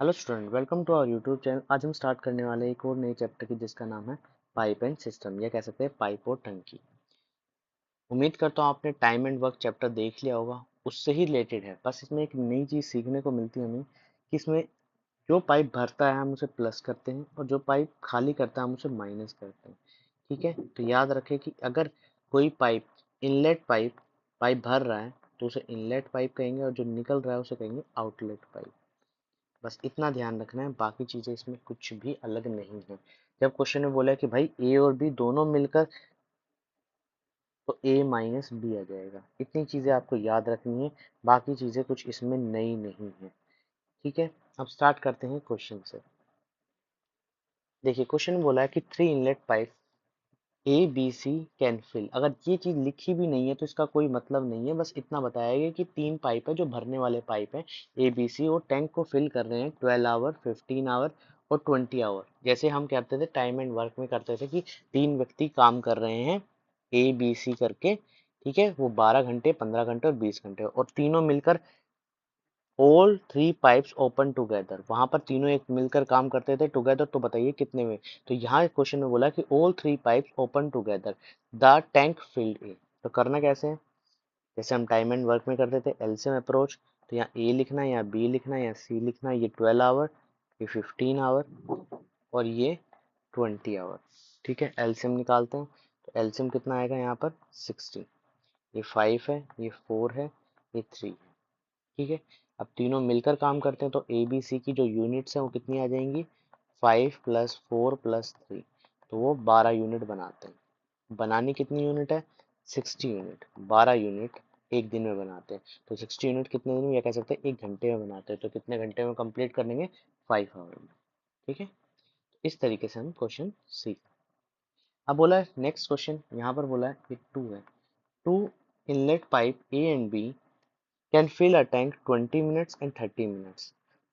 Hello student, welcome to our YouTube channel. आज हम start करने वाले हैं एक और नए चैप्टर की, जिसका नाम है पाइप एंड सिस्टम, या कह सकते हैं पाइप और टंकी। उम्मीद करता हूँ आपने टाइम एंड वर्क चैप्टर देख लिया होगा, उससे ही रिलेटेड है। बस इसमें एक नई चीज़ सीखने को मिलती है हमें कि इसमें जो पाइप भरता है हम उसे प्लस करते हैं, और जो पाइप खाली करता है हम उसे माइनस करते हैं। ठीक है, तो याद रखें कि अगर कोई पाइप इनलेट पाइप पाइप भर रहा है तो उसे इनलेट पाइप कहेंगे, और जो निकल रहा है उसे कहेंगे आउटलेट पाइप। बस इतना ध्यान रखना है, बाकी चीजें इसमें कुछ भी अलग नहीं है। जब क्वेश्चन में बोला है कि भाई ए और बी दोनों मिलकर, तो ए माइनस बी आ जाएगा। इतनी चीजें आपको याद रखनी है, बाकी चीजें कुछ इसमें नई नहीं है। ठीक है, अब स्टार्ट करते हैं क्वेश्चन से। देखिए, क्वेश्चन में बोला है कि three inlet pipe A B C can fill. अगर ये चीज लिखी भी नहीं है तो इसका कोई मतलब नहीं है, बस इतना बताया गया कि तीन पाइप है जो भरने वाले पाइप है, ए बी सी, और टैंक को फिल कर रहे हैं 12 आवर, 15 आवर और 20 आवर। जैसे हम कहते थे टाइम एंड वर्क में करते थे कि तीन व्यक्ति काम कर रहे हैं ए बी सी करके। ठीक है, वो 12 घंटे, 15 घंटे और 20 घंटे, और तीनों मिलकर all three pipes open together. वहां पर तीनों एक मिलकर काम करते थे टुगेदर, तो बताइए कितने में। तो यहाँ क्वेश्चन में बोला कि all three pipes open together the tank filled a. तो करना कैसे है, जैसे हम टाइम एंड वर्क में करते थे एलसीएम अप्रोच। तो यहाँ ए लिखना है, यहाँ बी लिखना है, यहाँ सी लिखना है। ये 12 आवर, ये 15 आवर और ये 20 आवर। ठीक है, एलसीएम निकालते हैं। तो एलसीएम कितना आएगा यहाँ पर 60। ये 5 है, ये 4 है, ये 3 है। ठीक है, अब तीनों मिलकर काम करते हैं, तो ए बी सी की जो यूनिट्स हैं वो कितनी आ जाएंगी, 5 + 4 + 3। तो वो 12 यूनिट बनाते हैं। बनानी कितनी यूनिट है, 60 यूनिट। 12 यूनिट एक दिन में बनाते हैं, तो 60 यूनिट कितने दिन में, या कह सकते हैं 1 घंटे में बनाते हैं। तो कितने घंटे में कंप्लीट कर लेंगे, 5 आवर में। ठीक है, इस तरीके से हम क्वेश्चन सीख। अब बोला है नेक्स्ट क्वेश्चन, यहाँ पर बोला है कि टू है, two inlet pipe A and B can fill a tank 20 minutes and 30 minutes.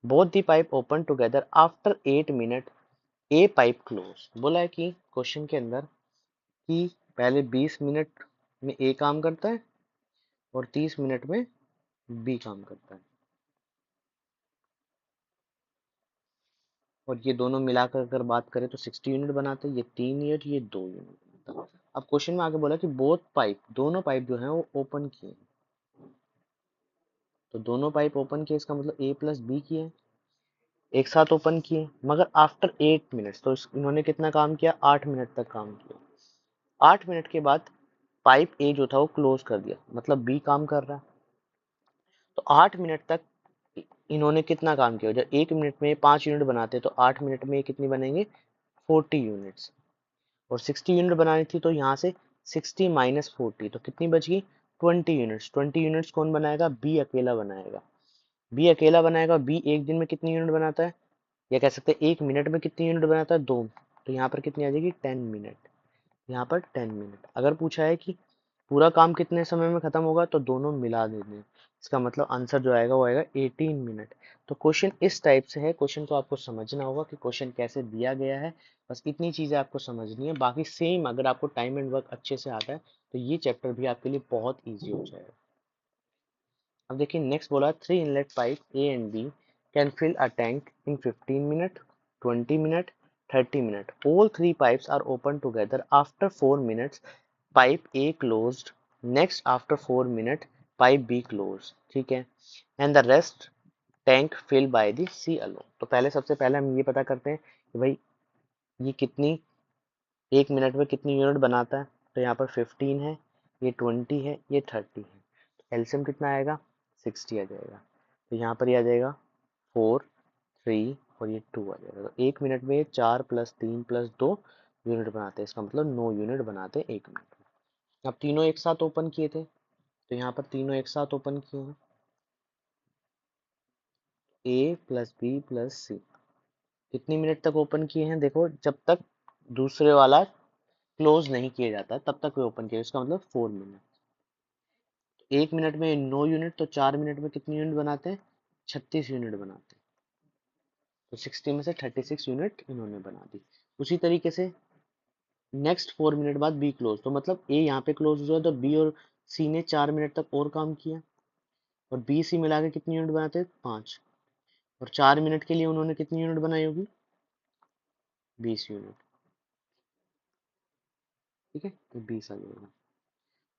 Both the pipe open together after 8 minutes. A pipe close. बोला है कि क्वेश्चन के अंदर कि पहले 20 मिनट में A काम करता है और 30 मिनट में B काम करता है, और ये दोनों मिलाकर अगर बात करें तो 60 यूनिट बनाते हैं। ये 3 यूनिट, ये 2 यूनिट बनाता है। अब क्वेश्चन में आगे बोला कि बोथ पाइप, दोनों पाइप जो है वो ओपन किए। तो दोनों पाइप ओपन किए, इसका मतलब A + B किए, एक साथ ओपन किए, मगर आफ्टर 8 मिनट्स। तो इन्होंने कितना काम किया, 8 मिनट तक काम किया। 8 मिनट के बाद पाइप ए जो था वो क्लोज कर दिया, मतलब बी काम कर रहा है। तो 8 मिनट तक इन्होंने कितना काम किया, जब 1 मिनट में 5 यूनिट बनाते तो 8 मिनट में ये कितनी बनेंगे, 40 यूनिट्स। और 60 यूनिट बनानी थी, तो यहाँ से 60 - 40, तो कितनी बच गई, 20 यूनिट्स। 20 यूनिट्स कौन बनाएगा, बी अकेला बनाएगा। बी अकेला बनाएगा। बी एक दिन में कितनी यूनिट बनाता है, या कह सकते हैं 1 मिनट में कितनी यूनिट बनाता है, 2। तो यहाँ पर कितनी आ जाएगी, 10 मिनट। यहाँ पर 10 मिनट। अगर पूछा है कि पूरा काम कितने समय में खत्म होगा, तो दोनों मिला देंगे। इसका मतलब आंसर जो आएगा वो आएगा 18 मिनट। तो क्वेश्चन इस टाइप से है। क्वेश्चन को आपको समझना होगा कि क्वेश्चन कैसे दिया गया है। बस इतनी चीजें आपको समझनी है, बाकी सेम अगर आपको टाइम एंड वर्क अच्छे से आता है तो ये चैप्टर भी आपके लिए बहुत ईजी हो जाएगा। अब देखिए नेक्स्ट बोला, three inlet pipe A and B can fill a tank in 15 minute, 20 minute, 30 minute. All three pipes are open together after 4 minutes. Pipe A closed. Next after 4 minute pipe B close. ठीक है, and the rest tank fill by the C alone. तो पहले सबसे पहले हम ये पता करते हैं कि भाई ये कितनी 1 मिनट में कितनी यूनिट बनाता है। तो यहाँ पर 15 है, ये 20 है, ये 30 है। एलसीएम कितना आएगा, 60 आ जाएगा। तो यहाँ पर ये आ जाएगा 4, 3 और ये 2 आ जाएगा। तो 1 मिनट में 4 + 3 + 2 यूनिट बनाते हैं। इसका मतलब 9 यूनिट बनाते हैं 1 मिनट में। अब तीनों एक साथ ओपन किए थे, तो यहाँ पर तीनों एक साथ ओपन किए हैं, ए + बी + सी। कितनी मिनट तक ओपन किए हैं, देखो जब तक दूसरे वाला क्लोज नहीं किया जाता तब तक वे ओपन किए। इसका मतलब 4 मिनट। 1 मिनट में 9 यूनिट, तो 4 मिनट में कितनी यूनिट बनाते हैं, 36 यूनिट बनाते हैं। तो 60 में से 36 यूनिट इन्होंने बना दी। उसी तरीके से नेक्स्ट 4 मिनट बाद बी क्लोज, तो मतलब ए यहाँ पे क्लोज हुआ, तो बी और सी ने 4 मिनट तक और काम किया, और बी सी मिला के कितनी यूनिट बनाते हैं, 5। और 4 मिनट के लिए उन्होंने कितनी यूनिट बनाई होगी? 20 यूनिट। ठीक है, तो 20 आ जाएगा।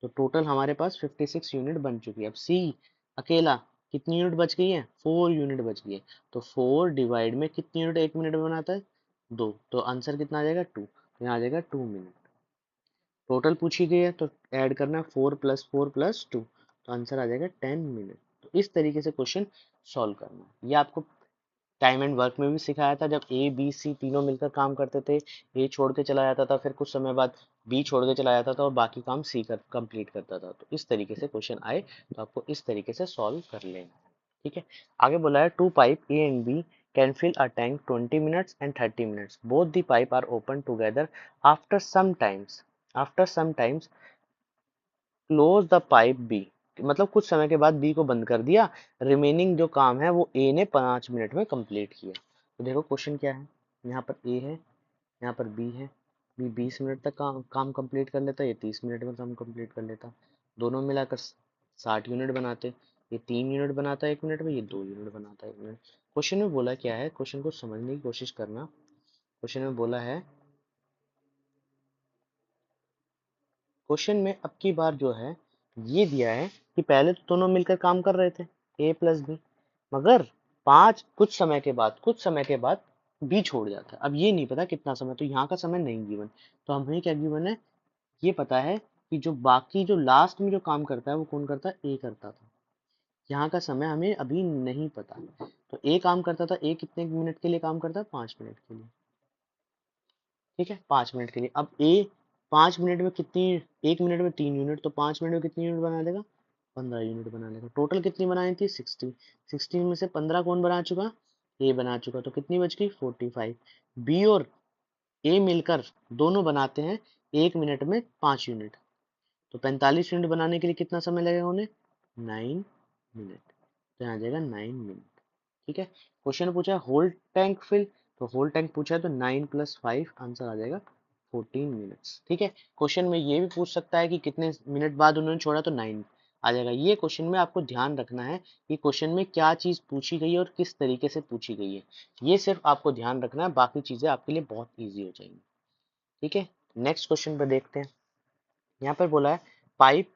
तो टोटल हमारे पास 56 यूनिट बन चुकी है। अब सी अकेला कितनी यूनिट बच गई है? 4 यूनिट बच गई है। तो 4 डिवाइड में कितनी यूनिट 1 मिनट में बनाता है? 2। तो आंसर कितना आ जाएगा? 2। तो यहाँ आ जाएगा 2 मिनट। टोटल पूछी गई है तो ऐड करना 4 + 4 + 2, तो आंसर आ जाएगा 10 मिनट। तो इस तरीके से क्वेश्चन सॉल्व करना है। ये आपको टाइम एंड वर्क में भी सिखाया था, जब ए बी सी तीनों मिलकर काम करते थे। ए छोड़ के चला जाता था, फिर कुछ समय बाद बी छोड़ के चला जाता था और बाकी काम सी कर कंप्लीट करता था। तो इस तरीके से क्वेश्चन आए तो आपको इस तरीके से सॉल्व कर लेना है। ठीक है, आगे बोला है 2 pipe A and B can fill a tank 20 minutes and 30 minutes, both the pipe are open together. After some times after some times close the pipe B, मतलब कुछ समय के बाद बी को बंद कर दिया। रिमेनिंग जो काम है वो ए ने 5 मिनट में कंप्लीट किया। तो देखो क्वेश्चन क्या है, यहाँ पर ए है, यहाँ पर बी है। बी 20 मिनट तक काम कंप्लीट कर लेता, ये 30 मिनट में काम कंप्लीट कर लेता। दोनों मिलाकर 60 यूनिट बनाते। ये 3 यूनिट बनाता है 1 मिनट में, ये 2 यूनिट बनाता है 1 मिनट। क्वेश्चन में बोला क्या है, क्वेश्चन को समझने की कोशिश करना। क्वेश्चन में बोला है, क्वेश्चन में अब की बार जो है ये दिया है कि पहले तो दोनों मिलकर काम कर रहे थे ए प्लस बी, मगर कुछ समय के बाद बी छोड़ जाता है। अब ये नहीं पता कितना समय, तो यहाँ का समय नहीं गिवन। तो हमें क्या गिवन है, ये पता है कि जो बाकी जो लास्ट में जो काम करता है वो कौन करता है? ए करता था। यहाँ का समय हमें अभी नहीं पता। तो ए काम करता था, ए कितने मिनट के लिए काम करता है? 5 मिनट के लिए। ठीक है, 5 मिनट के लिए। अब ए 5 मिनट में कितनी, 1 मिनट में 3 यूनिट, तो 5 मिनट में कितनी यूनिट बना देगा? 15 यूनिट बना लेगा। टोटल कितनी बनाई थी? 60। 60 में से 15 कौन बना चुका? ए बना चुका। तो कितनी बच गई? 45। बी और ए मिलकर दोनों बनाते हैं 1 मिनट में 5 यूनिट, तो 45 यूनिट बनाने के लिए कितना समय लगेगा उन्हें? 9 मिनट। तो यहाँ आ जाएगा 9 मिनट। ठीक है, क्वेश्चन पूछा है होल टैंक फिल, तो होल टैंक पूछा है तो 9 + 5, आंसर आ जाएगा 14 मिनट्स। ठीक है, क्वेश्चन में ये भी पूछ सकता है कि कितने मिनट बाद उन्होंने छोड़ा, तो 9 आ जाएगा। ये क्वेश्चन में आपको ध्यान रखना है कि क्वेश्चन में क्या चीज पूछी गई है और किस तरीके से पूछी गई है। ये सिर्फ आपको ध्यान रखना है, बाकी चीजें आपके लिए बहुत ईजी हो जाएंगी। ठीक है, नेक्स्ट क्वेश्चन पर देखते हैं। यहाँ पर बोला है pipe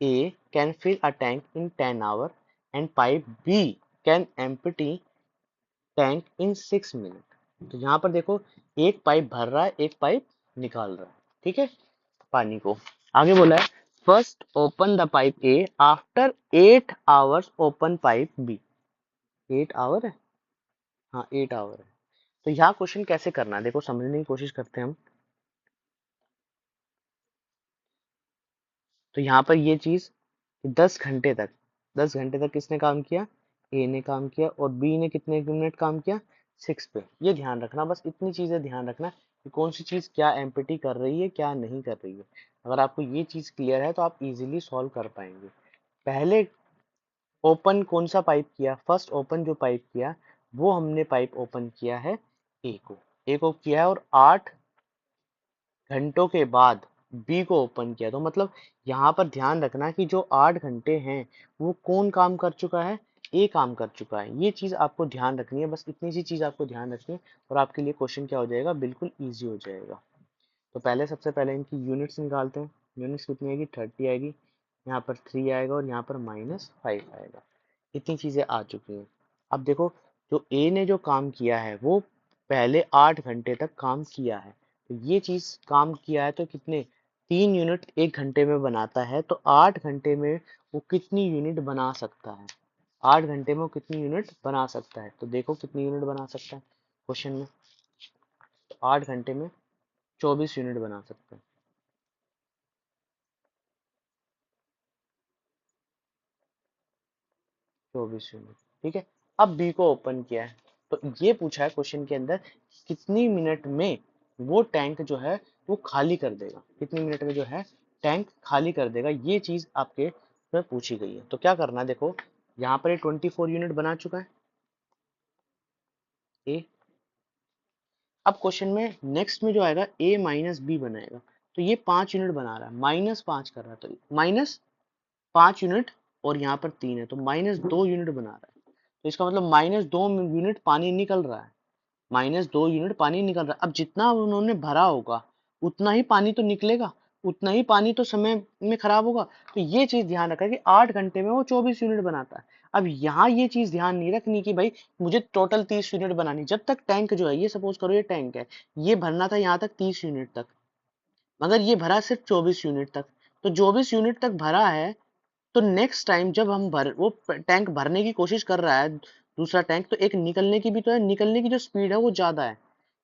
A can fill a tank in 10 hour and pipe B can empty tank in 6 minute. तो यहाँ पर देखो, एक पाइप भर रहा है, एक पाइप निकाल रहा है। ठीक है, पानी को। आगे बोला है first open the pipe A after 8 hours open pipe B. 8 hour है, हाँ 8 आवर है। तो यहाँ क्वेश्चन कैसे करना है, देखो समझने की कोशिश करते हैं हम। तो यहाँ पर ये चीज 10 घंटे तक, 10 घंटे तक किसने काम किया? ए ने काम किया। और बी ने कितने मिनट काम किया? 6 पे। ये ध्यान रखना, बस इतनी चीजें ध्यान रखना कि कौन सी चीज क्या एम्प्टी कर रही है, क्या नहीं कर रही है। अगर आपको ये चीज क्लियर है तो आप इजीली सॉल्व कर पाएंगे। पहले ओपन कौन सा पाइप किया? फर्स्ट ओपन जो पाइप किया वो हमने पाइप ओपन किया है ए को किया है, और 8 घंटों के बाद बी को ओपन किया। तो मतलब यहाँ पर ध्यान रखना कि जो 8 घंटे हैं वो कौन काम कर चुका है? ए काम कर चुका है। ये चीज आपको ध्यान रखनी है, बस इतनी सी चीज आपको ध्यान रखनी है और आपके लिए क्वेश्चन क्या हो जाएगा? बिल्कुल ईजी हो जाएगा। तो पहले सबसे पहले इनकी यूनिट्स निकालते हैं। यूनिट्स कितनी आएगी? 30 आएगी। यहाँ पर 3 आएगा और यहाँ पर -5 आएगा। इतनी चीजें आ चुकी हैं। अब देखो, जो ए ने जो काम किया है वो पहले 8 घंटे तक काम किया है। तो ये चीज काम किया है तो कितने, 3 यूनिट 1 घंटे में बनाता है, तो 8 घंटे में वो कितनी यूनिट बना सकता है? 8 घंटे में वो कितनी यूनिट बना सकता है? तो देखो कितनी यूनिट बना सकता है क्वेश्चन में। तो 8 घंटे में 24 यूनिट बना सकते हैं। 24 यूनिट। ठीक है, अब बी को ओपन किया है, तो ये पूछा है क्वेश्चन के अंदर कितनी मिनट में वो टैंक जो है वो खाली कर देगा, कितनी मिनट में जो है टैंक खाली कर देगा। ये चीज आपके में पूछी गई है। तो क्या करना है, देखो यहाँ पर ये 24 यूनिट बना चुका है ए। अब क्वेश्चन में नेक्स्ट में जो आएगा A - B बनाएगा, तो ये 5 यूनिट बना रहा है, -5 कर रहा है, तो -5 यूनिट, और यहाँ पर 3 है तो -2 यूनिट बना रहा है। तो इसका मतलब -2 यूनिट पानी निकल रहा है, -2 यूनिट पानी निकल रहा है। अब जितना उन्होंने भरा होगा उतना ही पानी तो निकलेगा, उतना ही पानी तो समय में खराब होगा। तो ये चीज ध्यान रखा कि 8 घंटे में वो 24 यूनिट बनाता है। अब यहाँ ये चीज ध्यान नहीं रखनी कि भाई मुझे टोटल 30 यूनिट बनानी। जब तक टैंक जो है, ये सपोज करो ये टैंक है, ये भरना था यहाँ तक 30 यूनिट तक, मगर ये भरा सिर्फ 24 यूनिट तक। तो 24 यूनिट तक भरा है, तो नेक्स्ट टाइम जब हम वो टैंक भरने की कोशिश कर रहा है दूसरा टैंक, तो एक निकलने की भी तो है, निकलने की जो स्पीड है वो ज्यादा है।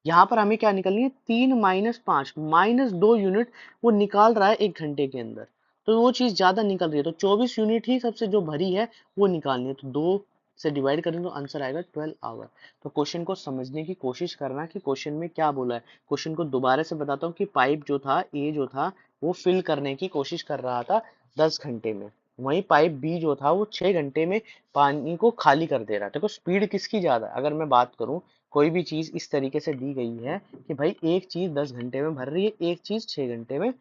यहाँ पर हमें क्या निकलनी है, 3 - 5 -2 यूनिट वो निकाल रहा है 1 घंटे के अंदर। तो वो चीज ज्यादा निकल रही है, तो 24 यूनिट ही सबसे जो भरी है वो निकालनी है। तो 2 से डिवाइड करेंगे तो आंसर आएगा 12 आवर। तो क्वेश्चन को समझने की कोशिश करना कि क्वेश्चन में क्या बोला है। क्वेश्चन को दोबारा से बताता हूँ कि पाइप जो था, ए जो था, वो फिल करने की कोशिश कर रहा था 10 घंटे में, वहीं पाइप बी जो था वो 6 घंटे में पानी को खाली कर दे रहा है। देखो स्पीड किसकी ज्यादा है। अगर मैं बात करूं, कोई भी चीज इस तरीके से दी गई है कि भाई एक चीज 10 घंटे में भर रही है, एक चीज 6 घंटे में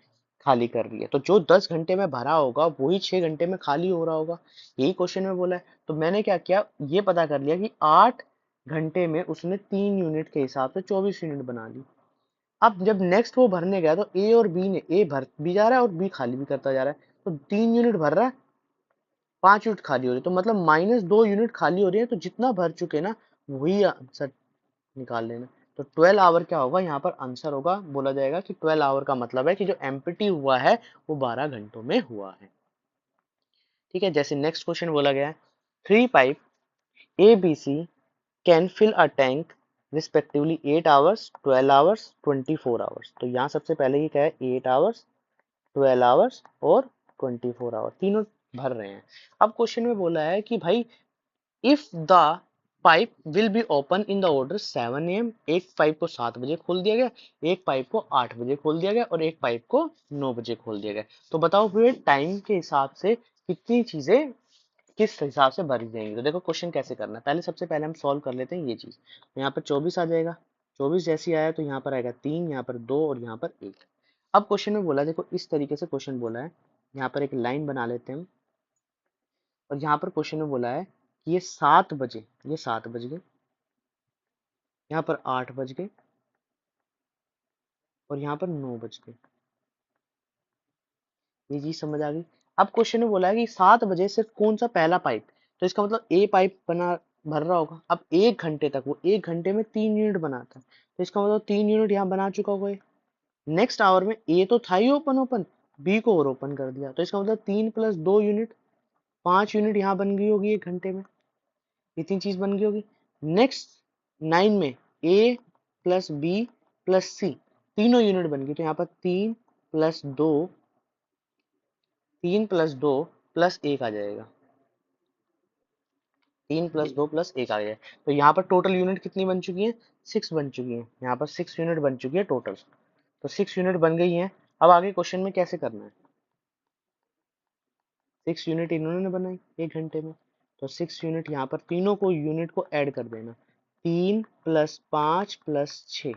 खाली कर रही है, तो जो 10 घंटे में भरा होगा वही 6 घंटे में खाली हो रहा होगा। यही क्वेश्चन में बोला है। तो मैंने क्या किया, ये पता कर लिया कि 8 घंटे में उसने 3 यूनिट के हिसाब से 24 यूनिट बना ली। अब जब नेक्स्ट वो भरने गया तो ए और बी ने, ए भर भी जा रहा है और बी खाली भी करता जा रहा है, तो 3 यूनिट भर रहा है, 5 यूनिट खाली हो रही है, तो मतलब -2 यूनिट खाली हो रही है। तो जितना भर चुके ना वही आंसर निकाल लेना। तो 12 आवर क्या होगा, यहाँ पर आंसर होगा, बोला जाएगा कि 12 आवर का मतलब है कि जो एम्प्टी हुआ है वो 12 घंटों में हुआ है। ठीक है, जैसे नेक्स्ट क्वेश्चन बोला गया है, 3 pipe A B C can fill a tank respectively 8 hours, 12 hours, 24 hours. तो यहाँ सबसे पहले ये क्या है, 8 आवर्स, 12 आवर्स और 24 आवर, तीनों भर रहे हैं। अब क्वेश्चन में बोला है कि भाई if the pipe will be open in the order 7 AM, एक पाइप को 7 बजे खोल दिया गया, एक पाइप को 8 बजे खोल दिया गया और एक पाइप को 9 बजे खोल दिया गया। तो बताओ फिर टाइम के हिसाब से कितनी चीजें किस हिसाब से भरी जाएंगी। तो देखो क्वेश्चन कैसे करना है, पहले सबसे पहले हम सॉल्व कर लेते हैं ये चीज। तो यहाँ पर 24 आ जाएगा, 24 जैसी आया तो यहाँ पर आएगा 3, यहाँ पर 2 और यहाँ पर 1। अब क्वेश्चन में बोला है, देखो इस तरीके से क्वेश्चन बोला है, यहाँ पर एक लाइन बना लेते हैं हम। और यहाँ पर क्वेश्चन में बोला है कि ये 7 बजे, ये 7 बज गए, यहाँ पर 8 बज गए और यहाँ पर 9 बज गए। ये चीज समझ आ गई। अब क्वेश्चन में बोला है कि 7 बजे सिर्फ कौन सा पहला पाइप, तो इसका मतलब ए पाइप बना भर रहा होगा। अब 1 घंटे तक, वो 1 घंटे में 3 यूनिट बनाता है, तो इसका मतलब 3 यूनिट यहाँ बना चुका होगा। नेक्स्ट आवर में ए तो था ही ओपन ओपन, बी को और ओपन कर दिया, तो इसका मतलब 3 + 2 यूनिट, 5 यूनिट यहाँ बन गई होगी 1 घंटे में। इतनी चीज बन गई होगी। नेक्स्ट 9 में ए प्लस बी प्लस सी तीनों यूनिट बन गई, तो यहाँ पर 3 + 2, 3 + 2 + 1 आ जाएगा, 3 + 2 + 1 आ गया। तो यहाँ पर टोटल यूनिट कितनी बन चुकी है, 6 बन चुकी है। यहाँ पर 6 यूनिट बन चुकी है टोटल, तो 6 यूनिट बन गई है। अब आगे क्वेश्चन में कैसे करना है, 6 यूनिट इन्होंने बनाई 1 घंटे में, तो 6 यूनिट यहाँ पर तीनों को यूनिट को ऐड कर देना, 3 + 5 + 6।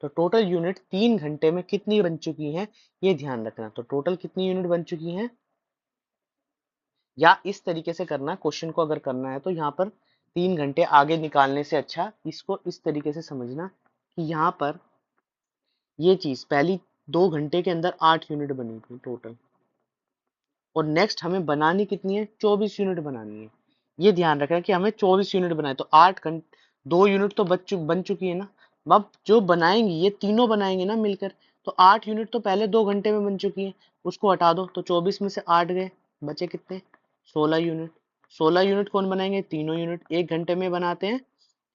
तो टोटल यूनिट 3 घंटे में कितनी बन चुकी हैं, ये ध्यान रखना। तो टोटल कितनी यूनिट बन चुकी हैं, या इस तरीके से करना क्वेश्चन को, अगर करना है तो यहाँ पर 3 घंटे आगे निकालने से अच्छा इसको इस तरीके से समझना कि यहाँ पर ये चीज पहली 2 घंटे के अंदर 8 यूनिट बनी थी टोटल, और नेक्स्ट हमें बनानी कितनी है, 24 यूनिट बनानी है। ये ध्यान रखना कि हमें 24 यूनिट बनाए, तो 8 घंटे 2 यूनिट तो बन चुकी है ना। अब जो बनाएंगी ये तीनों बनाएंगे ना मिलकर, तो 8 यूनिट तो पहले 2 घंटे में बन चुकी है, उसको हटा दो, तो 24 में से 8 गए, बचे कितने, 16 यूनिट। 16 यूनिट कौन बनाएंगे, तीनों यूनिट 1 घंटे में बनाते हैं,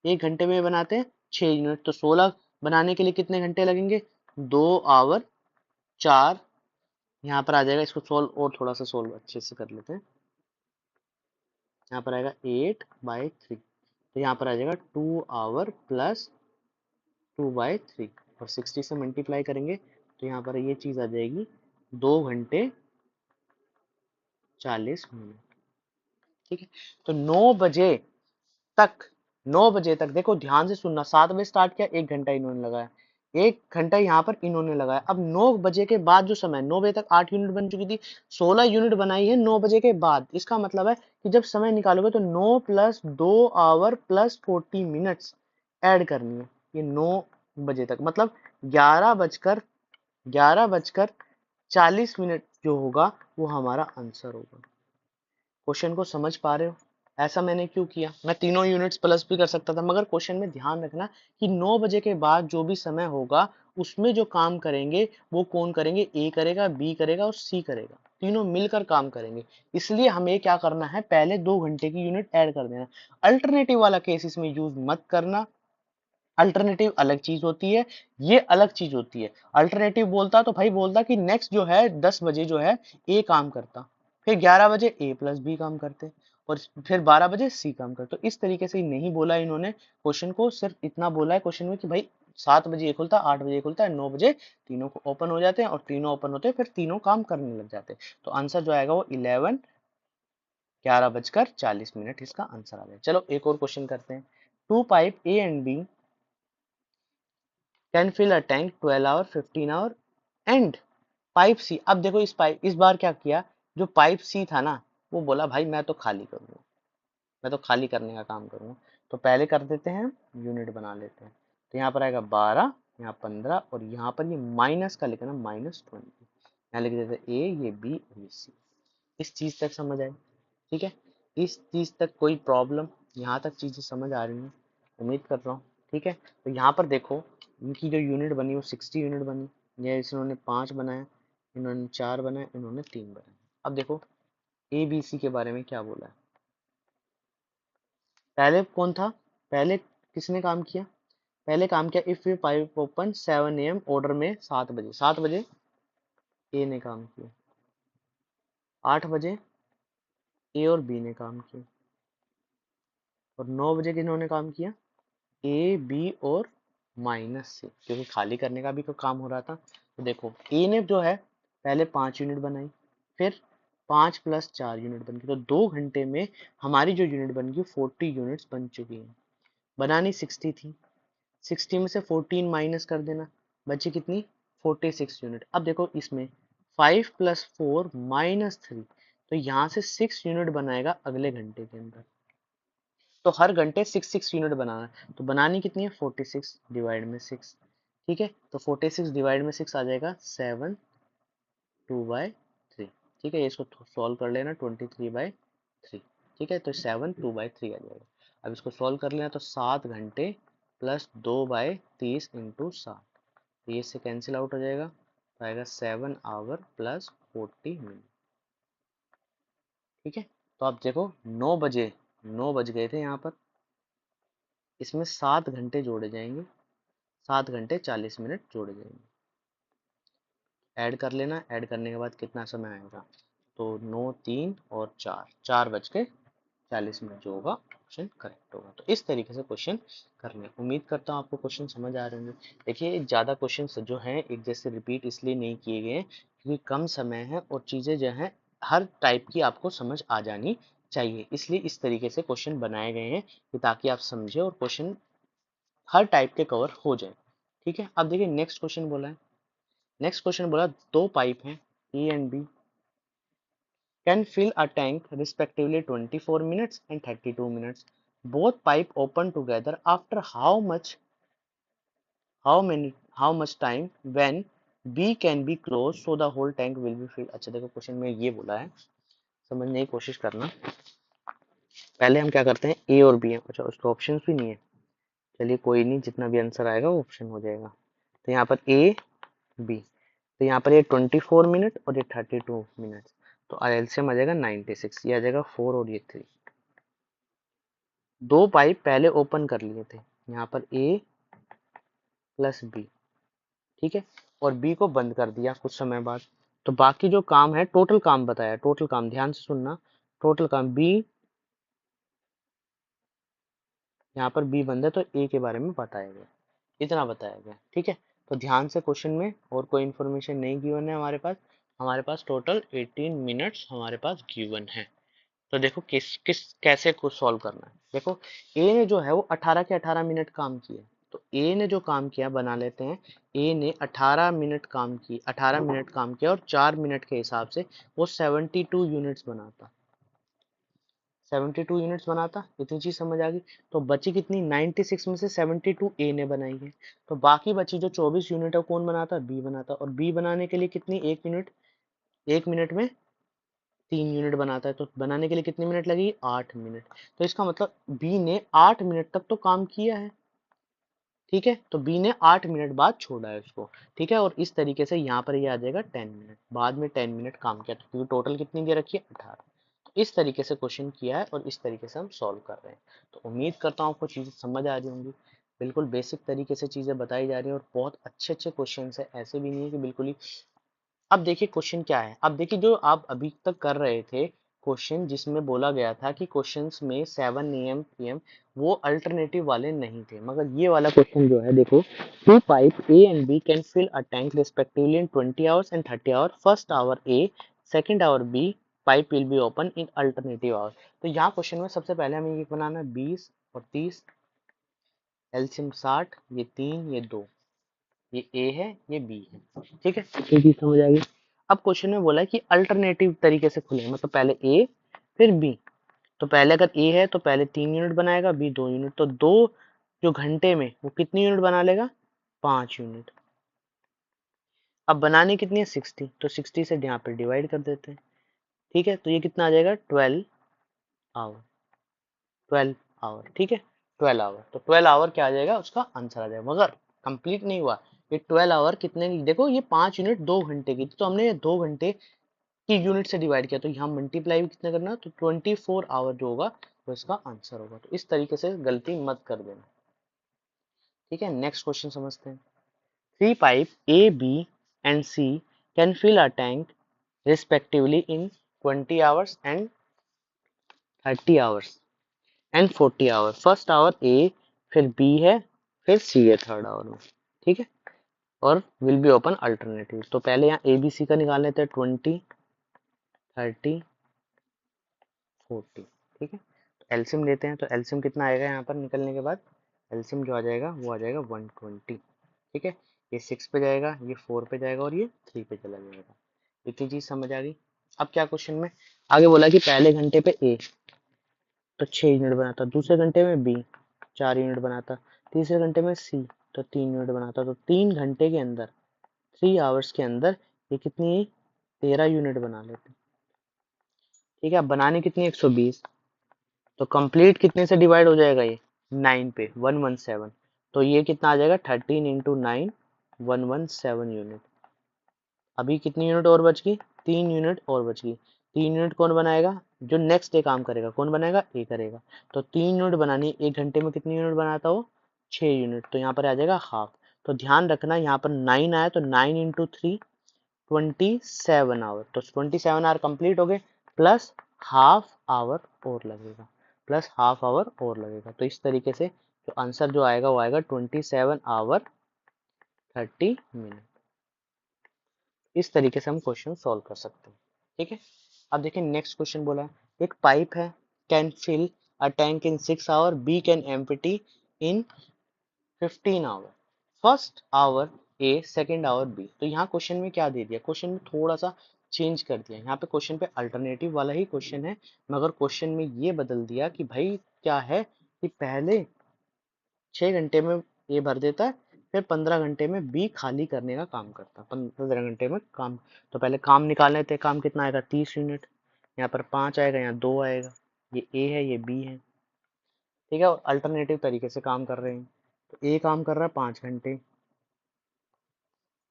1 घंटे में बनाते हैं 6 यूनिट, तो 16 बनाने के लिए कितने घंटे लगेंगे, 2 आवर 4। यहाँ पर आ जाएगा, इसको सोल्व और थोड़ा सा सोल्व अच्छे से कर लेते हैं। यहाँ पर आएगा 8/3, तो यहाँ पर आ जाएगा 2 आवर + 2/3, और 60 से मल्टीप्लाई करेंगे तो यहाँ पर ये चीज आ जाएगी 2 घंटे 40 मिनट। ठीक है, तो 9 बजे तक देखो ध्यान से सुनना, 7 बजे स्टार्ट किया, 1 घंटा इन्होंने लगाया, 1 घंटा यहाँ पर इन्होंने लगाया। अब 9 बजे के बाद जो समय, 9 बजे तक 8 यूनिट बन चुकी थी, 16 यूनिट बनाई है 9 बजे के बाद। इसका मतलब है कि जब समय निकालोगे तो 9 plus 2 hour plus 40 minutes add करनी है। ये 9 बजे तक मतलब 11 बजकर 40 मिनट जो होगा वो हमारा आंसर होगा। क्वेश्चन को समझ पा रहे हो? ऐसा मैंने क्यों किया? मैं तीनों यूनिट्स प्लस भी कर सकता था, मगर क्वेश्चन में ध्यान रखना कि 9 बजे के बाद जो भी समय होगा उसमें जो काम करेंगे वो कौन करेंगे? ए करेगा, बी करेगा और सी करेगा, तीनों मिलकर काम करेंगे। इसलिए हमें क्या करना है, पहले 2 घंटे की यूनिट ऐड कर देना। अल्टरनेटिव वाला केस इसमें यूज मत करना। अल्टरनेटिव अलग चीज होती है, ये अलग चीज होती है। अल्टरनेटिव बोलता तो भाई बोलता कि नेक्स्ट जो है 10 बजे जो है ए काम करता, फिर 11 बजे ए प्लस बी काम करते, और फिर 12 बजे सी काम करते। तो इस तरीके से नहीं बोला इन्होंने क्वेश्चन को, सिर्फ इतना बोला है क्वेश्चन में कि भाई 7 बजे ये खुलता है, 8 बजे ये खुलता है, 9 बजे तीनों को ओपन हो जाते हैं, और तीनों ओपन होते हैं फिर तीनों काम करने लग जाते हैं। तो आंसर जो आएगा वो 11 बजकर 40 मिनट इसका आंसर आ जाएगा। चलो एक और क्वेश्चन करते हैं। Two pipe A and B can fill a tank 12 hour 15 hour and pipe C. अब देखो इस बार क्या किया, जो पाइप सी था ना वो बोला भाई मैं तो खाली करूंगा, मैं तो खाली करने का काम करूंगा। तो पहले कर देते हैं, यूनिट बना लेते हैं। तो यहाँ पर आएगा 12, यहाँ 15, और यहाँ पर ये माइनस का लिखना -20। यहाँ लिख देते ए, ये बी और ये सी। इस चीज तक समझ आई? ठीक है, इस चीज तक कोई प्रॉब्लम? यहाँ तक चीजें समझ आ रही हैं, उम्मीद कर रहा हूँ। ठीक है, तो यहाँ पर देखो इनकी जो यूनिट बनी वो 60 यूनिट बनी। ये इन्होंने 5 बनाया, इन्होंने 4 बनाए, इन्होंने 3 बनाए। अब देखो ए बी सी के बारे में क्या बोला है। पहले कौन था, पहले किसने काम किया? पहले काम किया if you pipe open 7 AM order में 7 बजे। 7 बजे ए ने काम किया, 8 बजे ए और बी ने काम किया, और 9 बजे किन्होंने काम किया? ए बी और -C, क्योंकि खाली करने का भी तो काम हो रहा था। तो देखो ए ने जो है पहले 5 यूनिट बनाई, फिर 5 + 4 यूनिट बन गई, तो 2 घंटे में हमारी जो यूनिट बन गई 40 यूनिट्स बन चुकी है। बनानी 60 थी, 60 में से 14 माइनस कर देना, बची कितनी? 46 यूनिट। अब देखो इसमें 5 + 4 -3, तो यहाँ से 6 यूनिट बनाएगा अगले घंटे के अंदर। तो हर घंटे 6 यूनिट बनाना है, तो बनानी कितनी है? 46 डिवाइड में 6। ठीक है, तो 46 डिवाइड में 6 आ जाएगा 7 2/3। ठीक है, इसको सॉल्व कर लेना 23/3। ठीक है, तो 7 2/3 आ जाएगा। अब इसको सॉल्व कर लेना, तो 7 घंटे प्लस 2/30 इंटू 7, तो ये से कैंसिल आउट हो जाएगा, तो आएगा 7 आवर प्लस 40 मिनट। ठीक है, तो आप देखो 9 बज गए थे यहाँ पर, इसमें 7 घंटे जोड़े जाएंगे, 7 घंटे 40 मिनट जोड़े जाएंगे। ऐड कर लेना, ऐड करने के बाद कितना समय आएगा, तो 9 3 और 4 बज के 40 मिनट जो होगा ऑप्शन करेक्ट होगा। तो इस तरीके से क्वेश्चन करने, उम्मीद करता हूँ आपको क्वेश्चन समझ आ रहे होंगे। देखिए ज़्यादा क्वेश्चन जो हैं एक जैसे रिपीट इसलिए नहीं किए गए हैं क्योंकि कम समय है, और चीज़ें जो हैं हर टाइप की आपको समझ आ जानी चाहिए, इसलिए इस तरीके से क्वेश्चन बनाए गए हैं कि ताकि आप समझे और क्वेश्चन हर टाइप के कवर हो जाए। ठीक है, अब देखिए नेक्स्ट क्वेश्चन बोला है, नेक्स्ट क्वेश्चन बोला दो पाइप हैं A and B can fill a tank respectively 24 minutes and 32 minutes. Both pipe open together after how much time when B can be closed so the whole tank will be filled. अच्छा देखो question में ये बोला है, समझने की कोशिश करना। पहले हम क्या करते हैं, ए और बी है, अच्छा उसका ऑप्शन भी नहीं है, चलिए कोई नहीं, जितना भी आंसर आएगा वो ऑप्शन हो जाएगा। तो यहाँ पर ए बी, तो यहाँ पर ये 24 मिनट और ये 32 मिनट, तो एलसीएम आ जाएगा 96, ये आ जाएगा 4 और ये 3। दो पाइप पहले ओपन कर लिए थे, यहाँ पर ए प्लस बी, ठीक है, और बी को बंद कर दिया कुछ समय बाद। तो बाकी जो काम है, टोटल काम बताया, टोटल काम ध्यान से सुनना, टोटल काम बी, यहाँ पर बी बंद है तो ए के बारे में बताया गया, इतना बताया गया। ठीक है, तो ध्यान से क्वेश्चन में और कोई इन्फॉर्मेशन नहीं गिवन है हमारे पास टोटल 18 मिनट्स हमारे पास गिवन है। तो देखो किस किस कैसे को सॉल्व करना है। देखो ए ने जो है वो 18 के 18 मिनट काम किए, तो ए ने जो काम किया बना लेते हैं, ए ने 18 मिनट काम किया और 4 मिनट के हिसाब से वो 72 यूनिट्स बनाता, 72 यूनिट्स बनाता। इतनी चीज समझ आ गई। तो बची कितनी, 96 में से 72 ए ने बनाई है, तो बाकी बची जो 24 यूनिट है कौन बनाता, बी बनाता। और बी बनाने के लिए कितनी, 1 मिनट, 1 मिनट में 3 यूनिट बनाता है, तो बनाने के लिए कितनी मिनट लगेगी, 8 मिनट। तो इसका मतलब बी ने 8 मिनट तक तो काम किया है, ठीक है। तो बी ने 8 मिनट बाद छोड़ा है उसको, ठीक है। और इस तरीके से यहाँ पर ये आ जाएगा 10 मिनट, बाद में 10 मिनट काम किया, तो क्योंकि टोटल कितनी दे रखी है, 18। तो इस तरीके से क्वेश्चन किया है और इस तरीके से हम सॉल्व कर रहे हैं। तो उम्मीद करता हूँ आपको चीज़ें समझ आ रही होंगी। बिल्कुल बेसिक तरीके से चीज़ें बताई जा रही है और बहुत अच्छे अच्छे क्वेश्चन है, ऐसे भी नहीं है कि बिल्कुल ही। अब देखिए क्वेश्चन क्या है, अब देखिए जो आप अभी तक कर रहे थे क्वेश्चन, जिसमें बोला गया था कि क्वेश्चंस में 7 AM PM वो अल्टरनेटिव वाले नहीं थे, मगर ये वाला क्वेश्चन जो है देखो, two pipe A and B can fill a tank respectively in 20 hours and 30 hour, first hour A, second hour B, pipe will be open in alternative hour. तो यहाँ क्वेश्चन में सबसे पहले हमें ये बनाना है 20 और 30, एलसीएम 60, ये 3 ये 2, ये ए है ये बी है, ठीक है। ये चीज समझ आ गई। अब क्वेश्चन में बोला है कि अल्टरनेटिव तरीके से खुले, मतलब पहले ए फिर बी। तो पहले अगर ए है तो पहले 3 यूनिट बनाएगा, बी 2 यूनिट, तो दो जो घंटे में वो कितनी यूनिट बना लेगा, 5 यूनिट। अब बनानी कितनी है, 60, तो 60 से यहाँ पे डिवाइड कर देते हैं, ठीक है। तो ये कितना आ जाएगा, 12 आवर, 12 आवर, ठीक है, 12 आवर। तो 12 आवर क्या आ जाएगा, उसका आंसर आ जाएगा। मगर कंप्लीट नहीं हुआ, ये 12 आवर कितने की, देखो ये 5 यूनिट 2 घंटे की थी, तो हमने ये 2 घंटे की यूनिट से डिवाइड किया, तो यहाँ मल्टीप्लाई भी कितना करना, तो 24 आवर जो होगा वो इसका आंसर होगा। तो इस तरीके से गलती मत कर देना, ठीक है। नेक्स्ट क्वेश्चन समझते हैं। Three pipe A B and C can fill a tank respectively in 20 hours and 30 hours and 40 hour, first hour A, फिर बी है, फिर सी है थर्ड आवर में, ठीक है। और विल बी ओपन अल्टरनेटिव। तो पहले यहाँ ए बी सी का निकाल लेते हैं, 20, 30, 40, ठीक है। तो एलसीएम लेते हैं, तो एलसीएम कितना आएगा यहाँ पर निकलने के बाद, एलसीएम जो आ जाएगा वो आ जाएगा 120, ठीक है। ये 6 पे जाएगा, ये 4 पे जाएगा और ये 3 पे चला जाएगा। इतनी चीज समझ आ गई। अब क्या क्वेश्चन में आगे बोला कि पहले घंटे पे ए तो 6 यूनिट बनाता, दूसरे घंटे में बी 4 यूनिट बनाता, तीसरे घंटे में सी तो 3 यूनिट बनाता। तो 3 घंटे के अंदर, 3 आवर्स के अंदर ये कितनी, 13 यूनिट बना लेते, ठीक है। अब बनाने कितनी, 120, तो कंप्लीट कितने से डिवाइड हो जाएगा ये, 9 पे, 117। तो ये कितना आ जाएगा, 13 × 9, 117 यूनिट। अभी कितनी यूनिट और बच गई, 3 यूनिट और बच गई। 3 यूनिट कौन बनाएगा, जो नेक्स्ट डे काम करेगा, कौन बनाएगा, ए करेगा। तो 3 यूनिट बनानी, 1 घंटे में कितनी यूनिट बनाता हो, 6 यूनिट, तो यहाँ पर आ जाएगा हाफ। तो ध्यान रखना यहाँ पर 9 आया, तो 9 × 3 27 आवर, तो 27 आवर कंप्लीट हो गए, प्लस हाफ आवर और लगेगा, प्लस हाफ आवर और लगेगा। तो इस तरीके से जो आंसर जो आएगा वो आएगा 27 आवर 30 मिनट। इस तरीके से हम क्वेश्चन सॉल्व कर सकते हैं, ठीक है। अब देखिए नेक्स्ट क्वेश्चन बोला है, एक पाइप है, can fill a tank in 6 hour, B can empty in 15 hour, first hour A, second hour B. तो यहाँ क्वेश्चन में क्या दे दिया, क्वेश्चन में थोड़ा सा चेंज कर दिया। यहाँ पे क्वेश्चन पे अल्टरनेटिव वाला ही क्वेश्चन है, मगर क्वेश्चन में ये बदल दिया कि भाई क्या है कि पहले 6 घंटे में ए भर देता है, फिर 15 घंटे में बी खाली करने का काम करता है, 15 घंटे में काम। तो पहले काम निकाल लेते हैं, काम कितना आएगा, 30 यूनिट, यहाँ पर 5 आएगा, यहाँ 2 आएगा, ये ए है ये बी है, ठीक है। और अल्टरनेटिव तरीके से काम कर रहे हैं, तो ए काम कर रहा है 5 घंटे,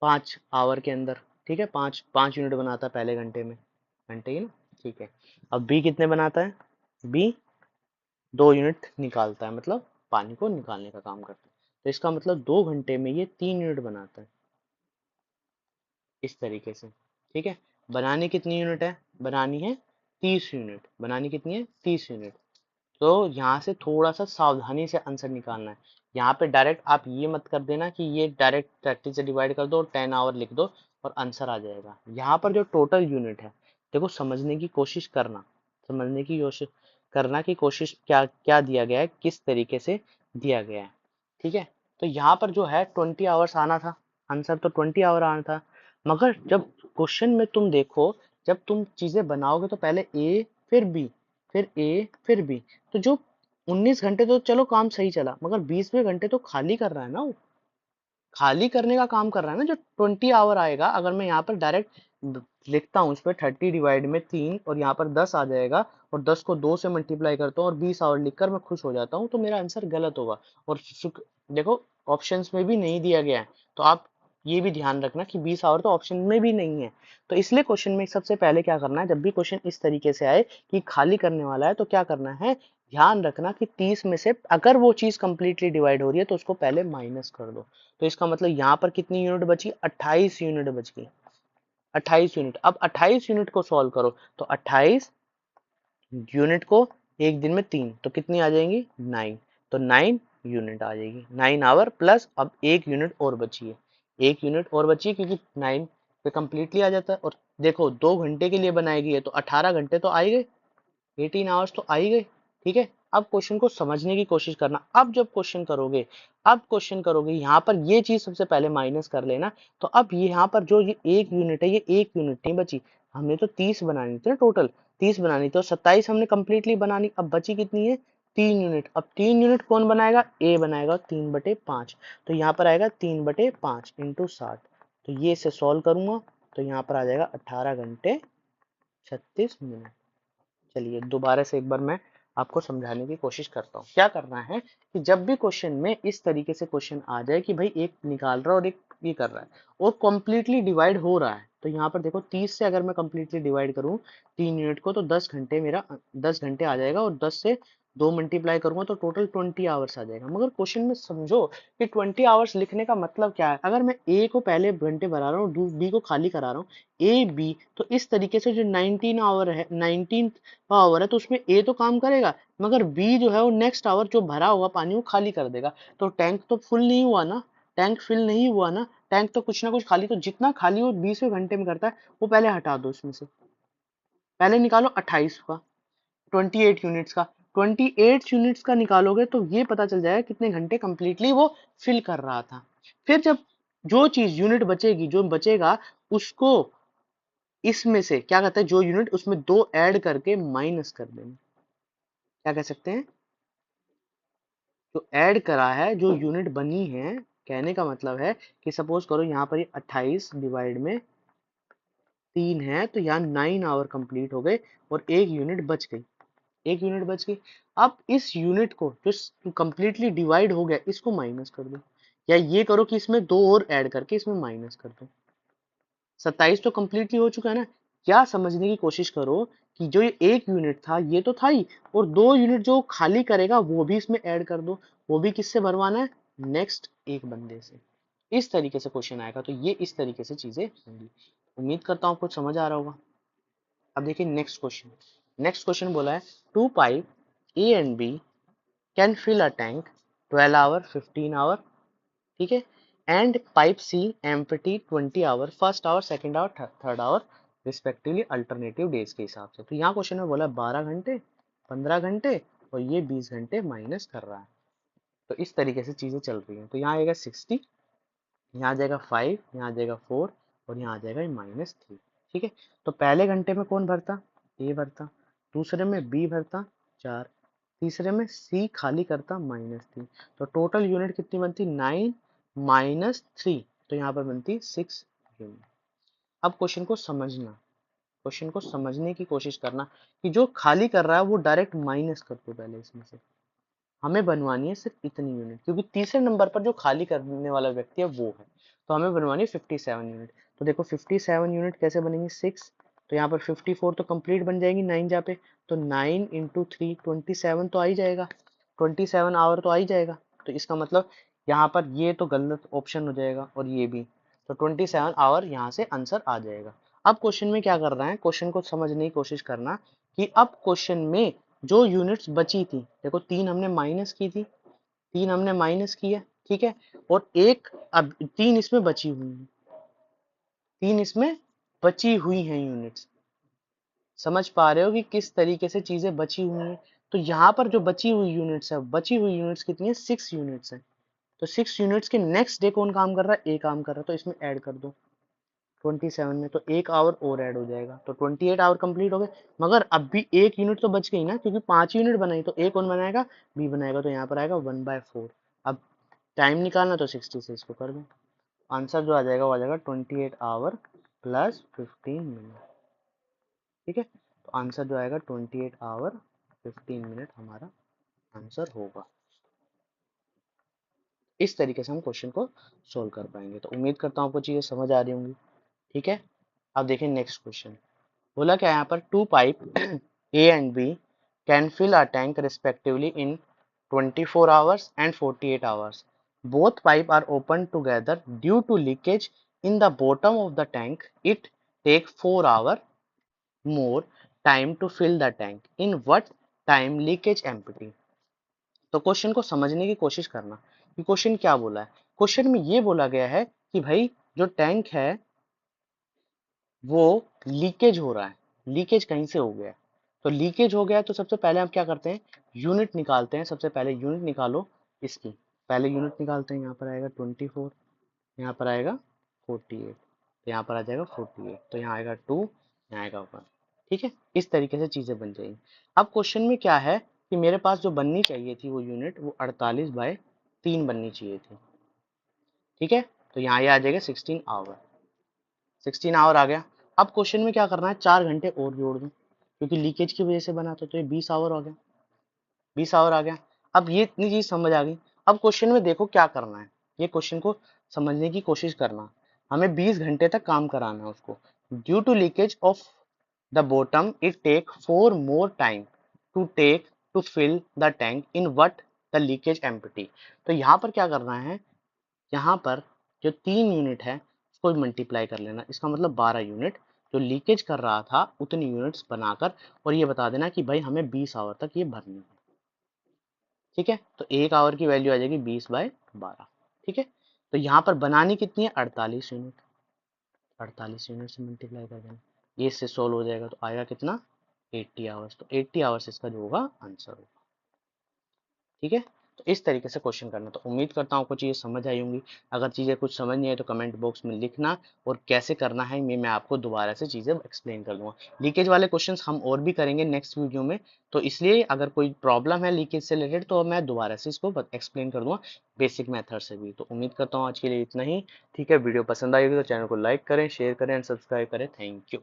5 आवर के अंदर, ठीक है। 5 5 यूनिट बनाता है पहले घंटे में, घंटे ही ना, ठीक है। अब बी कितने बनाता है, बी 2 यूनिट निकालता है, मतलब पानी को निकालने का काम करता है। तो इसका मतलब 2 घंटे में ये 3 यूनिट बनाता है, इस तरीके से, ठीक है। बनानी कितनी यूनिट है, बनानी है 30 यूनिट, बनानी कितनी है, 30 यूनिट। तो यहाँ से थोड़ा सा सावधानी से आंसर निकालना है। यहाँ पे डायरेक्ट आप ये मत कर देना कि ये डायरेक्ट 30 से डिवाइड कर दो और 10 आवर लिख दो और आंसर आ जाएगा। यहाँ पर जो टोटल यूनिट है, देखो समझने की कोशिश करना, समझने की कोशिश करना कि कोशिश क्या क्या दिया गया है, किस तरीके से दिया गया है, ठीक है। तो यहाँ पर जो है 20 आवर्स आना था, आंसर तो 20 आवर आना था। मगर जब क्वेश्चन में तुम देखो, जब तुम चीजें बनाओगे तो पहले ए फिर बी, फिर ए फिर बी, तो जो 19 घंटे तो चलो काम सही चला, मगर 20वें घंटे तो खाली कर रहा है ना वो, खाली करने का काम कर रहा है ना। जो 20 आवर आएगा, अगर मैं यहाँ पर डायरेक्ट लिखता हूँ, इस पर 30 डिवाइड में 3 और यहाँ पर 10 आ जाएगा, और 10 को 2 से मल्टीप्लाई करता हूँ और 20 आवर लिखकर मैं खुश हो जाता हूँ, तो मेरा आंसर गलत होगा। और देखो ऑप्शंस में भी नहीं दिया गया है, तो आप ये भी ध्यान रखना कि 20 आवर तो ऑप्शन में भी नहीं है। तो इसलिए क्वेश्चन में सबसे पहले क्या करना है, जब भी क्वेश्चन इस तरीके से आए कि खाली करने वाला है, तो क्या करना है, ध्यान रखना कि 30 में से अगर वो चीज कंप्लीटली डिवाइड हो रही है तो उसको पहले माइनस कर दो। तो इसका मतलब यहाँ पर कितनी यूनिट बची, 28 यूनिट बच गई, 28 यूनिट। अब 28 यूनिट को सॉल्व करो, तो 28 यूनिट को एक दिन में 3, तो कितनी आ जाएंगी, 9। तो 9 यूनिट आ जाएगी, 9 आवर प्लस अब 1 यूनिट और बची है, 1 यूनिट और बची है, क्योंकि 9 पे कंप्लीटली आ जाता है। और देखो 2 घंटे के लिए बनाई गई है, तो 18 घंटे तो आ ही गए, 18 आवर्स तो आ ही गए। ठीक है, अब क्वेश्चन को समझने की कोशिश करना। अब जब क्वेश्चन करोगे, अब क्वेश्चन करोगे, यहाँ पर ये चीज सबसे पहले माइनस कर लेना। तो अब ये यहाँ पर जो ये 1 यूनिट है, ये 1 यूनिट नहीं बची, हमने तो 30 बनानी थी ना, टोटल 30 बनानी थी, और 27 हमने कंप्लीटली बनानी। अब बची कितनी है, 3 यूनिट। अब 3 यूनिट कौन बनाएगा, ए बनाएगा, 3/5। तो यहाँ पर आएगा 3/5 इंटू 60। तो ये इसे सॉल्व करूंगा, तो यहाँ पर आ जाएगा 18 घंटे 36 मिनट। चलिए दोबारा से एक बार मैं आपको समझाने की कोशिश करता हूँ। क्या करना है कि जब भी क्वेश्चन में इस तरीके से क्वेश्चन आ जाए कि भाई एक निकाल रहा है और एक ये कर रहा है और कम्प्लीटली डिवाइड हो रहा है, तो यहाँ पर देखो 30 से अगर मैं कम्प्लीटली डिवाइड करूँ 3 यूनिट को, तो 10 घंटे, मेरा 10 घंटे आ जाएगा, और 10 से 2 मल्टीप्लाई करूंगा तो टोटल 20 आवर्स आ जाएगा। मगर क्वेश्चन में समझो कि 20 आवर्स लिखने का मतलब क्या है। अगर मैं ए को पहले घंटे भरा रहा हूँ, बी को खाली करा रहा हूँ, ए बी, तो इस तरीके से जो 19 आवर है, 19 आवर है, तो उसमें ए तो काम करेगा, मगर बी जो है वो नेक्स्ट आवर जो भरा हुआ पानी वो खाली कर देगा। तो टैंक तो फुल नहीं हुआ ना, टैंक फिल नहीं हुआ ना, टैंक तो कुछ ना कुछ खाली, तो जितना खाली वो 20वें घंटे में करता है वो पहले हटा दो इसमें से। पहले निकालो 28 का, 28 यूनिट्स का, 28 यूनिट्स का निकालोगे तो ये पता चल जाएगा कितने घंटे कंप्लीटली वो फिल कर रहा था। फिर जब जो चीज यूनिट बचेगी, जो बचेगा, उसको इसमें से क्या कहते हैं, जो यूनिट उसमें 2 ऐड करके माइनस कर देना। क्या कह सकते हैं, जो ऐड करा है, जो यूनिट बनी है, कहने का मतलब है कि सपोज करो यहाँ पर ये 28 डिवाइड में 3 है, तो यहाँ 9 आवर कंप्लीट हो गए और 1 यूनिट बच गई, 1 यूनिट बच गई। अब इस यूनिट को जो कंप्लीटली डिवाइड हो गया, इसको माइनस कर दो, या ये करो कि इसमें 2 और ऐड करके इसमें माइनस कर दो। 27 तो कंप्लीटली हो चुका है ना। क्या समझने की कोशिश करो कि जो ये 1 यूनिट था ये तो था ही, और 2 यूनिट जो खाली करेगा वो भी इसमें ऐड कर दो। वो भी किससे भरवाना है, नेक्स्ट एक बंदे से। इस तरीके से क्वेश्चन आएगा, तो ये इस तरीके से चीजें होंगी। उम्मीद करता हूँ आपको समझ आ रहा होगा। अब देखिए नेक्स्ट क्वेश्चन। नेक्स्ट क्वेश्चन बोला है, two pipe A and B can fill a tank 12 hour 15 hour, ठीक है, and pipe C empty 20 hour, first hour, second hour, third hour respectively, alternative days के हिसाब से। तो यहाँ क्वेश्चन में बोला 12 घंटे, 15 घंटे, और ये 20 घंटे माइनस कर रहा है। तो इस तरीके से चीजें चल रही हैं। तो यहाँ आएगा 60, यहाँ आ जाएगा 5, यहाँ आ जाएगा 4, और यहाँ आ जाएगा -3। ठीक है, तो पहले घंटे में कौन भरता, ए भरता, दूसरे में बी भरता 4, तीसरे में सी खाली करता -3। तो टोटल यूनिट कितनी बनती, 9 -3, तो यहाँ पर बनती 6 यूनिट। अब क्वेश्चन को समझना, क्वेश्चन को समझने की कोशिश करना कि जो खाली कर रहा है वो डायरेक्ट माइनस कर दो पहले इसमें से। हमें बनवानी है सिर्फ इतनी यूनिट, क्योंकि तीसरे नंबर पर जो खाली करने वाला व्यक्ति है वो है, तो हमें बनवानी है 57 यूनिट। तो देखो 57 यूनिट कैसे बनेंगी, 6, तो यहाँ पर 54 तो कंप्लीट बन जाएंगी 9 जहाँ पे, तो 9 इंटू 3 27 तो आ ही जाएगा, 27 आवर तो आ ही जाएगा। तो इसका मतलब यहाँ पर ये तो गलत ऑप्शन हो जाएगा, और ये भी, तो 27 आवर यहाँ से आंसर आ जाएगा। अब क्वेश्चन में क्या कर रहा है, क्वेश्चन को समझने की कोशिश करना कि अब क्वेश्चन में जो यूनिट्स बची थी, देखो 3 हमने माइनस की थी, 3 हमने माइनस किया, ठीक है, और एक अब 3 इसमें बची हुई है, 3 इसमें बची हुई हैं यूनिट्स। समझ पा रहे हो कि किस तरीके से चीजें बची हुई हैं। तो यहाँ पर जो बची हुई यूनिट्स है, बची हुई यूनिट्स कितनी है, 6 यूनिट्स है। तो 6 यूनिट्स के नेक्स्ट डे कौन काम कर रहा है, ए काम कर रहा है, तो इसमें ऐड कर दो 27 में, तो 1 आवर और ऐड हो जाएगा, तो 28 आवर कंप्लीट हो गए। मगर अब भी 1 यूनिट तो बच गई ना, क्योंकि 5 यूनिट बनाई, तो ए कौन बनाएगा, बी बनाएगा, तो यहाँ पर आएगा 1/4। अब टाइम निकालना, तो 60 से इसको कर दो, आंसर जो आ जाएगा वो आ जाएगा 28 आवर प्लस 15 मिनट। ठीक है, तो आंसर जो आएगा 28 आवर 15 मिनट हमारा आंसर होगा। इस तरीके से हम क्वेश्चन को सोल्व कर पाएंगे। तो उम्मीद करता हूँ आपको चीजें समझ आ रही होंगी। ठीक है, अब देखें नेक्स्ट क्वेश्चन। बोला क्या यहाँ पर, 2 pipe A and B can fill a tank respectively in 24 hours and 48 hours. Both pipe are open together due to leakage in the bottom of the tank. It take 4 hour more time to fill the tank. In what time leakage empty? तो question को समझने की कोशिश करना कि question क्या बोला है। क्वेश्चन में ये बोला गया है कि भाई जो टैंक है वो लीकेज हो रहा है, लीकेज कहीं से हो गया है। तो लीकेज हो गया है, तो सबसे पहले हम क्या करते हैं, यूनिट निकालते हैं। सबसे पहले यूनिट निकालो इसकी, पहले यूनिट निकालते हैं। यहाँ पर आएगा 24, यहाँ पर आएगा 48, तो यहाँ पर आ जाएगा 48, तो यहाँ आएगा 2, यहाँ आएगा 1। ठीक है, इस तरीके से चीजें बन जाएंगी। अब क्वेश्चन में क्या है कि मेरे पास जो बननी चाहिए थी वो यूनिट, वो 48/3 बननी चाहिए थी। ठीक है, तो यहाँ ये आ जाएगा 16 आवर, 16 आवर आ गया। अब क्वेश्चन में क्या करना है, 4 घंटे और जोड़ दूं, क्योंकि लीकेज की वजह से बना था, तो ये 20 आवर हो गया, 20 आवर आ गया। अब ये इतनी चीज समझ आ गई। अब क्वेश्चन में देखो क्या करना है, ये क्वेश्चन को समझने की कोशिश करना। हमें 20 घंटे तक काम कराना है उसको। Due to leakage of the bottom it take 4 more time to fill the tank in what the leakage empty. तो यहाँ पर क्या करना है, यहाँ पर जो 3 यूनिट है उसको मल्टीप्लाई कर लेना, इसका मतलब 12 यूनिट जो लीकेज कर रहा था उतनी यूनिट्स बनाकर, और ये बता देना कि भाई हमें 20 आवर तक ये भरनी है। ठीक है, तो 1 आवर की वैल्यू आ जाएगी 20/12। ठीक है, तो यहाँ पर बनानी कितनी है, 48 यूनिट, 48 यूनिट से मल्टीप्लाई कर देना, ये इससे सोल्व हो जाएगा, तो आएगा कितना, 80 आवर्स। तो 80 आवर्स इसका जो होगा आंसर होगा। ठीक है, तो इस तरीके से क्वेश्चन करना। तो उम्मीद करता हूँ आपको चीज़ें समझ आई होंगी। अगर चीज़ें कुछ समझ नहीं है तो कमेंट बॉक्स में लिखना, और कैसे करना है मैं आपको दोबारा से चीज़ें एक्सप्लेन कर दूंगा। लीकेज वाले क्वेश्चंस हम और भी करेंगे नेक्स्ट वीडियो में, तो इसलिए अगर कोई प्रॉब्लम है लीकेज से रिलेटेड तो मैं दोबारा से इसको एक्सप्लेन कर दूंगा बेसिक मेथड से भी। तो उम्मीद करता हूँ आज के लिए इतना ही। ठीक है, वीडियो पसंद आई होगी तो चैनल को लाइक करें, शेयर करें एंड सब्सक्राइब करें। Thank you.